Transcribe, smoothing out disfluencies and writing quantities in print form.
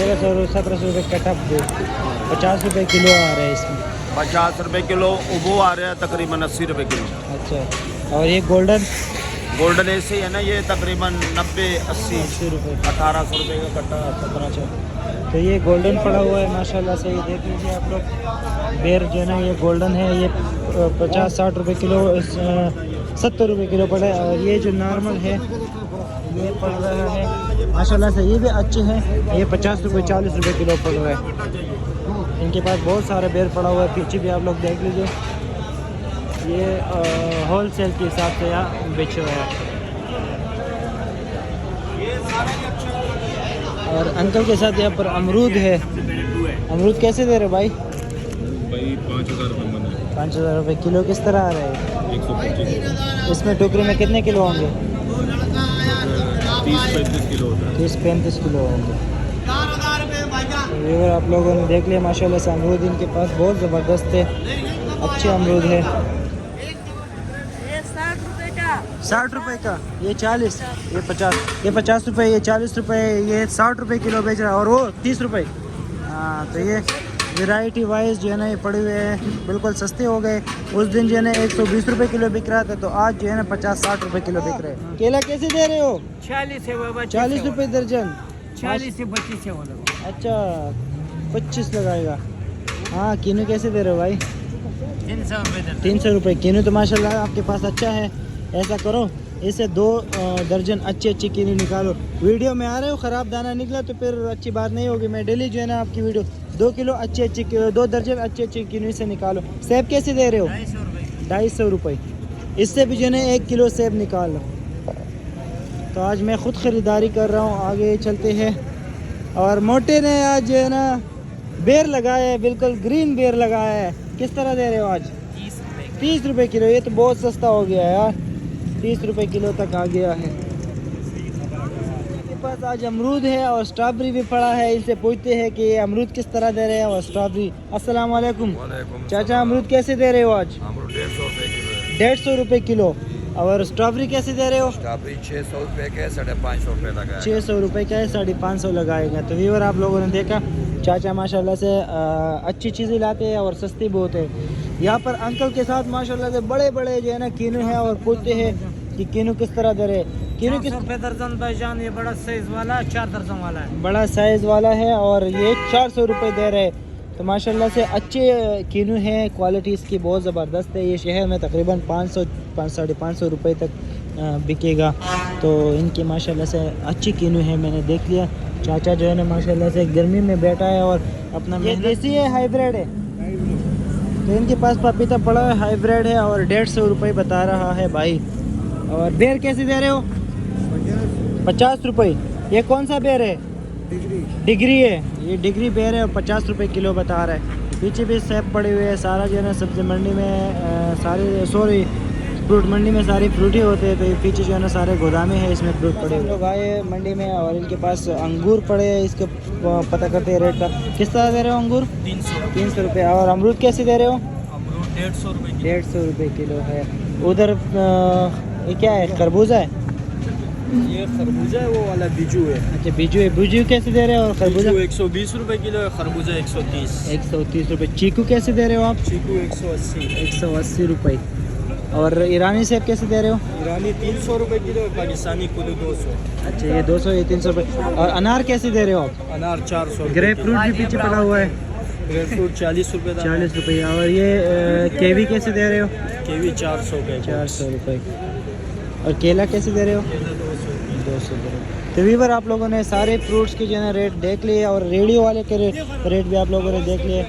1700 रुपये कटा 50 रुपये किलो आ रहा है इसमें। 50 रुपये किलो। वो आ रहा है तकरीबन 80 रुपये किलो। अच्छा, और ये गोल्डन गोल्डन ऐसे ही है ना, ये तकरीबन 90-80 रुपये 1800 रुपये का कट्टा। 1700। तो ये गोल्डन पड़ा हुआ है माशाल्लाह से, ये देख लीजिए आप लोग। बेर जो है ना ये गोल्डन है, ये 50-60 रुपये किलो 70 रुपये किलो पड़ा है। और ये जो नॉर्मल है ये पड़ रहा है माशाल्लाह से, ये भी अच्छे हैं, ये 50 रुपये 40 रुपये किलो पड़ रहा है। इनके पास बहुत सारा बेर पड़ा हुआ है, पीछे भी आप लोग देख लीजिए। ये होल सेल के हिसाब से यहाँ बेच रहा है। और अंकल के साथ यहाँ पर अमरूद है। अमरूद कैसे दे रहे भाई? 5000 रुपये मन है। 5000 रुपये किलो किस तरह आ रहा है? 125। इसमें टोकरी में कितने किलो होंगे? 30-35 किलो होता है। 30-35 किलो होंगे। अगर आप लोगों ने देख लिया माशाल्लाह से, अमरूद इनके पास बहुत ज़बरदस्त है, अच्छे अमरूद है। 60 रुपये का, ये 40, ये 50, ये 50 रुपये, ये 40 रुपये, ये 60 रुपये किलो बेच रहा है। और वो 30 रुपये। हाँ, तो ये वैरायटी वाइज जो है ना ये पड़े हुए हैं, बिल्कुल सस्ते हो गए। उस दिन जो है ना 120 रुपये किलो बिक रहा था, तो आज जो है ना 50-60 रुपये किलो बिक रहे हैं। केला कैसे दे रहे हो? 40 है बाबा, 40 रुपये दर्जन। 40 से 25 है वो लोग। अच्छा, 25 लगाएगा। हाँ, कीनू कैसे दे रहे हो भाई? 300 रुपये। 300 रुपये कीनू। तो माशाल्लाह आपके पास अच्छा है। ऐसा करो, इसे 2 दर्जन अच्छे कीनू निकालो। वीडियो में आ रहे हो, ख़राब दाना निकला तो फिर अच्छी बात नहीं होगी। मैं डेली जो है ना आपकी वीडियो 2 किलो अच्छे 2 दर्जन अच्छे कीनू से निकालो। सेब कैसे दे रहे हो? 250 रुपये। इससे भी जो है ना 1 किलो सेब निकाल लो। तो आज मैं ख़ुद ख़रीदारी कर रहा हूँ, आगे चलते हैं। और मोटे ने आज जो है ना बेर लगाया है, बिल्कुल ग्रीन बेर लगाया है। किस तरह दे रहे हो आज? 30 रुपये किलो। ये तो बहुत सस्ता हो गया यार, 30 रुपये किलो तक आ गया है। मेरे पास आज अमरूद है और स्ट्रॉबेरी भी पड़ा है। इनसे पूछते हैं कि ये अमरूद किस तरह दे रहे हैं और स्ट्रॉबेरी। अस्सलाम वालेकुम चाचा, अमरूद कैसे दे रहे हो आज? 150 रुपये किलो। और स्ट्रॉबेरी कैसे दे रहे हो? स्ट्रॉबेरी 600 रुपये के 550 रुपये लगा। 600 रुपये का है, 550 लगाएगा। तो व्यूअर आप लोगों ने देखा, चाचा माशाल्लाह से अच्छी चीज़ें लाते हैं और सस्ती बहुत है। यहाँ पर अंकल के साथ माशाल्लाह से बड़े बड़े जो है ना कीनू है, और पूछते हैं कि कीनू किस तरह दे रहे। कीनू किस रुपये दर्जन भाईजान, ये बड़ा साइज वाला 4 दर्जन वाला है। बड़ा साइज़ वाला है और ये 400 रुपये दे रहे। तो माशाल्लाह से अच्छे कीनू हैं, क्वालिटी इसकी बहुत ज़बरदस्त है। ये शहर में तकरीबन 500-550 रुपये तक बिकेगा। तो इनकी माशाल्लाह से अच्छी कीनू है, मैंने देख लिया। चाचा जो है ना माशाल्लाह से गर्मी में बैठा है और अपना ये देसी है हाइब्रिड है। तो इनके पास पपीता पड़ा है, हाइब्रिड है और 150 रुपये बता रहा है भाई। और बेर कैसे दे रहे हो? 50 रुपये। ये कौन सा बेर है? डिग्री है। ये डिग्री बेर है और 50 रुपये किलो बता रहा है। पीछे भी सेब पड़े हुए हैं। सारा जो है ना सब्जी मंडी में फ्रूट मंडी में सारे फ्रूट ही होते हैं। तो ये पीछे जो है ना सारे गोदामे हैं, इसमें फ्रूट पड़े हुए। लोग आए मंडी में और इनके पास अंगूर पड़े हैं, इसके पता करते हैं रेट का। किस तरह दे रहे हो अंगूर? 300 रुपये। और अमरूद कैसे दे रहे हो? अमरूद 150 रुपये। 150 रुपये किलो है। उधर ये क्या है, खरबूजा है? ये खरबूजा है, वो वाला बीजू है। अच्छा, बीजू है। बीजू कैसे दे रहे हो? और खरबूजा 120 रुपये किलो है, खरबूजा 130। 130 रुपये। चीकू कैसे दे रहे हो आप? चीकू 180। 180 रुपये। और ईरानी सेब कैसे दे रहे हो? ईरानी 300 रुपये किलो है, पाकिस्तानी कुल्लू 200। अच्छा, ये 200, ये 300 रुपये। और अनार कैसे दे रहे हो आप? अनार 400। ग्रेप फ्रूट भी पीछे पड़ा हुआ है, ग्रेप फ्रूट 40 रुपये। 40 रुपये। और ये केवी कैसे दे रहे हो? केवी 400 के। 400 रुपये। और केला कैसे दे रहे हो? 200 दे रहे हो। तो वीवर आप लोगों ने सारे फ्रूट्स के जो है रेट देख लिए और रेडियो वाले के रेट भी आप लोगों ने देख लिए।